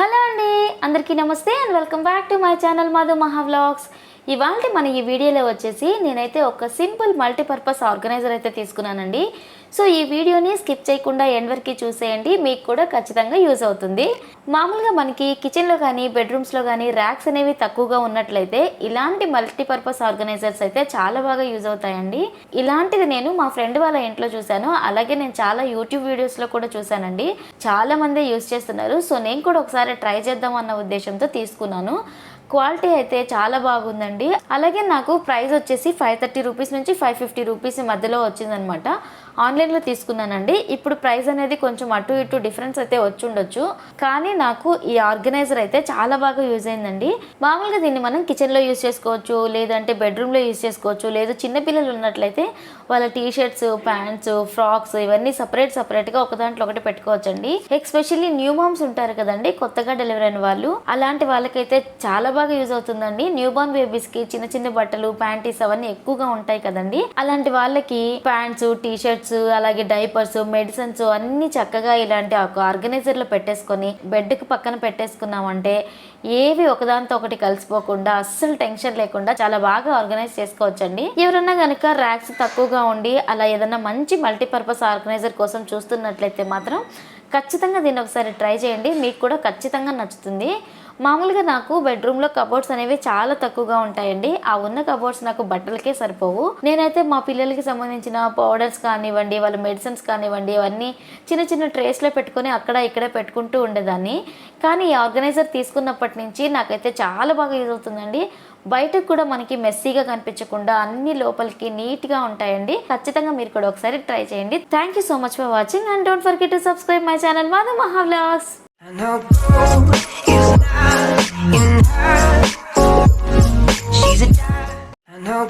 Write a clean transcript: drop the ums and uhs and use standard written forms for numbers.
Hello అండి, అందరికీ నమస్తే and welcome back to my channel Madhu మహా వ్లాగ్స్. ఇవాళ మన ఈ వీడియోలో వచ్చేసి నేనైతే ఒక సింపుల్ మల్టీపర్పస్ ఆర్గనైజర్ అయితే తీసుకున్నానండి. సో ఈ వీడియోని స్కిప్ చేయకుండా ఎండ్ వరకు చూసేయండి, మీకు కూడా ఖచ్చితంగా యూజ్ అవుతుంది. మామూలుగా మనకి కిచెన్లో కానీ బెడ్రూమ్స్లో కానీ ర్యాక్స్ అనేవి తక్కువగా ఉన్నట్లయితే ఇలాంటి మల్టీపర్పస్ ఆర్గనైజర్స్ అయితే చాలా బాగా యూజ్ అవుతాయండి. ఇలాంటిది నేను మా ఫ్రెండ్ వాళ్ళ ఇంట్లో చూశాను, అలాగే నేను చాలా యూట్యూబ్ వీడియోస్లో కూడా చూశానండి. చాలా మంది యూజ్ చేస్తున్నారు. సో నేను కూడా ఒకసారి ట్రై చేద్దాం అన్న ఉద్దేశంతో తీసుకున్నాను. క్వాలిటీ అయితే చాలా బాగుందండి. అలాగే నాకు ప్రైస్ వచ్చేసి 530 రూపీస్ నుంచి 550 రూపీస్ మధ్యలో వచ్చిందనమాట. ఆన్లైన్లో తీసుకున్నానండి. ఇప్పుడు ప్రైస్ అనేది కొంచెం అటు ఇటు డిఫరెన్స్ అయితే వచ్చి ఉండొచ్చు, కానీ నాకు ఈ ఆర్గనైజర్ అయితే చాలా బాగా యూజ్ అయిందండి. మామూలుగా దీన్ని మనం కిచెన్లో యూజ్ చేసుకోవచ్చు, లేదంటే బెడ్రూమ్లో యూజ్ చేసుకోవచ్చు, లేదు చిన్నపిల్లలు ఉన్నట్లయితే వాళ్ళ టీషర్ట్స్, ప్యాంట్స్, ఫ్రాక్స్ ఇవన్నీ సపరేట్గా ఒక దాంట్లో ఒకటి పెట్టుకోవచ్చండి. ఎస్పెషల్లీ న్యూ మామ్స్ ఉంటారు కదండి, కొత్తగా డెలివరీ అయిన వాళ్ళు, అలాంటి వాళ్ళకైతే చాలా బాగా యూజ్ అవుతుందండి. న్యూ బోర్న్ బేబీస్ కి చిన్న చిన్న బట్టలు, ప్యాంటీస్ అవన్నీ ఎక్కువగా ఉంటాయి కదండి. అలాంటి వాళ్ళకి ప్యాంట్స్, టీషర్ట్స్, అలాగే డైపర్స్, మెడిసిన్స్ అన్ని చక్కగా ఇలాంటి ఒక ఆర్గనైజర్ లో పెట్టేసుకొని బెడ్ కి పక్కన పెట్టేసుకున్నామంటే ఏవి ఒకదాంతో ఒకటి కలిసిపోకుండా అస్సలు టెన్షన్ లేకుండా చాలా బాగా ఆర్గనైజ్ చేసుకోవచ్చండి. ఎవరన్నా కనుక ర్యాక్స్ తక్కువగా ఉండి అలా ఏదన్నా మంచి మల్టీపర్పస్ ఆర్గనైజర్ కోసం చూస్తున్నట్లయితే మాత్రం ఖచ్చితంగా దీన్ని ఒకసారి ట్రై చేయండి, మీకు కూడా ఖచ్చితంగా నచ్చుతుంది. మామూలుగా నాకు బెడ్రూమ్లో కబోర్డ్స్ అనేవి చాలా తక్కువగా ఉంటాయండి. ఆ ఉన్న కబోర్డ్స్ నాకు బట్టలకే సరిపోవు. నేనైతే మా పిల్లలకి సంబంధించిన పౌడర్స్ కానివ్వండి, వాళ్ళ మెడిసిన్స్ కానివ్వండి, ఇవన్నీ చిన్న చిన్న ట్రేస్లో పెట్టుకొని అక్కడ ఇక్కడ పెట్టుకుంటూ ఉండేదాన్ని. కానీ ఈ ఆర్గనైజర్ తీసుకున్నప్పటి నుంచి నాకైతే చాలా బాగా యూజ్ అవుతుందండి. బయటకు కూడా మనకి మెస్సీగా కనిపించకుండా అన్ని లోపలికి నీట్గా ఉంటాయండి. ఖచ్చితంగా మీరు కూడా ఒకసారి ట్రై చేయండి. Thank you so much for watching and don't forget to subscribe my channel Madhu మహా vlogs. I know gold is not in her. She's a diamond. I know.